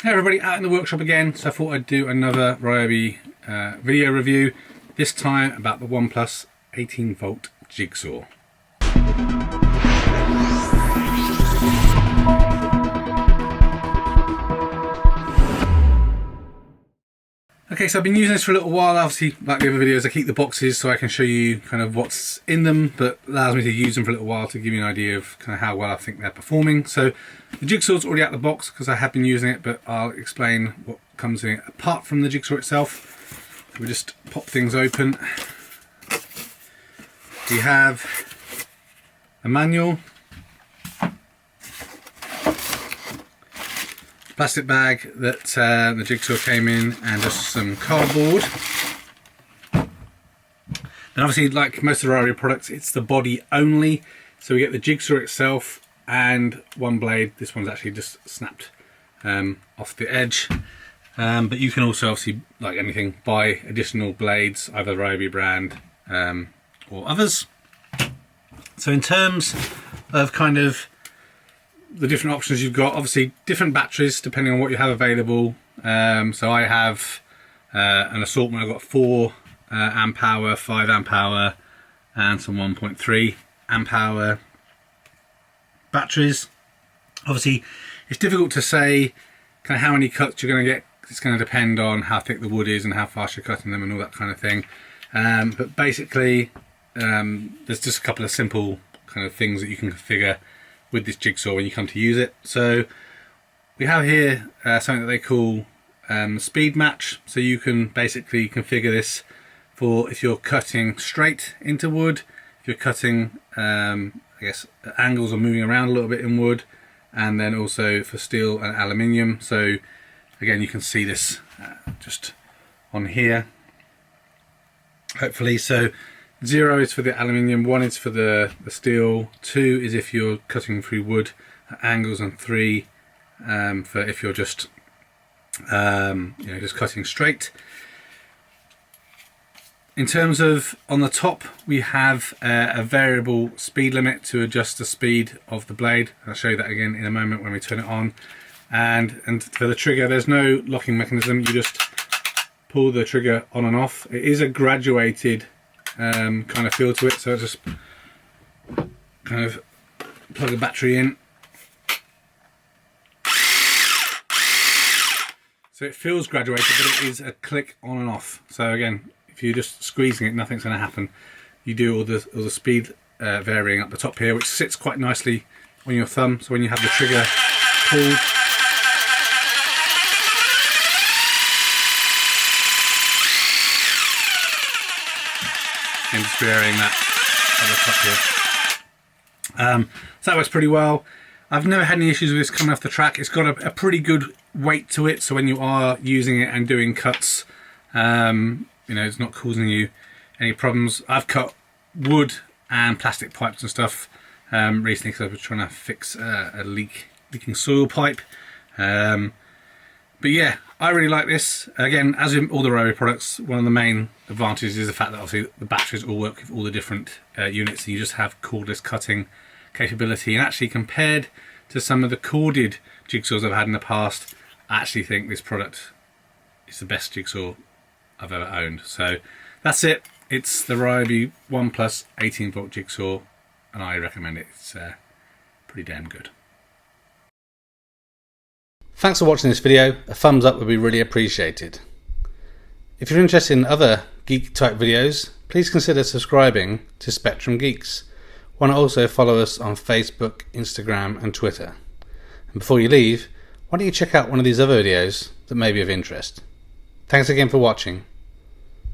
Hey everybody, out in the workshop again. So I thought I'd do another Ryobi video review, this time about the OnePlus 18-volt Jigsaw. Okay, so I've been using this for a little while. Obviously, like the other videos, I keep the boxes so I can show you kind of what's in them, but allows me to use them for a little while to give you an idea of kind of how well I think they're performing. So the Jigsaw's already out of the box because I have been using it, but I'll explain what comes in it apart from the Jigsaw itself. So we just pop things open. We have a manual, plastic bag that the Jigsaw came in, and just some cardboard. And obviously, like most of the Ryobi products, it's the body only, so we get the Jigsaw itself and one blade. This one's actually just snapped off the edge, but you can also, obviously, like anything, buy additional blades, either Ryobi brand or others. So in terms of kind of the different options you've got, obviously different batteries depending on what you have available. So I have an assortment. I've got 4 amp hour, 5 amp hour, and some 1.3 amp hour batteries. Obviously it's difficult to say kind of how many cuts you're going to get. It's going to depend on how thick the wood is and how fast you're cutting them and all that kind of thing. But basically there's just a couple of simple kind of things that you can configure with this Jigsaw when you come to use it. So we have here something that they call speed match. So you can basically configure this for if you're cutting straight into wood, if you're cutting I guess angles or moving around a little bit in wood, and then also for steel and aluminium. So again, you can see this just on here, hopefully. So 0 is for the aluminium, 1 is for the steel, 2 is if you're cutting through wood at angles, and 3 for if you're just just cutting straight. In terms of on the top, we have a variable speed limit to adjust the speed of the blade. I'll show you that again in a moment when we turn it on. And for the trigger, there's no locking mechanism. You just pull the trigger on and off. It is a graduated kind of feel to it, so just kind of plug a battery in. So it feels graduated, but it is a click on and off. So again, if you're just squeezing it, nothing's going to happen. You do all the speed varying up the top here, which sits quite nicely on your thumb. So when you have the trigger pulled, and just varying that at the top here. So that works pretty well. I've never had any issues with this coming off the track. It's got a pretty good weight to it, so when you are using it and doing cuts, it's not causing you any problems. I've cut wood and plastic pipes and stuff recently because I was trying to fix a leaking soil pipe. But yeah, I really like this. Again, as in all the Ryobi products, one of the main advantages is the fact that obviously the batteries all work with all the different units, and you just have cordless cutting capability. And actually, compared to some of the corded jigsaws I've had in the past, I actually think this product is the best jigsaw I've ever owned. So that's it. It's the Ryobi OnePlus 18-volt Jigsaw, and I recommend it. It's pretty damn good. Thanks for watching this video. A thumbs up would be really appreciated. If you're interested in other geek type videos, please consider subscribing to Spectrum Geeks. Why not also follow us on Facebook, Instagram and Twitter. And before you leave, why don't you check out one of these other videos that may be of interest. Thanks again for watching.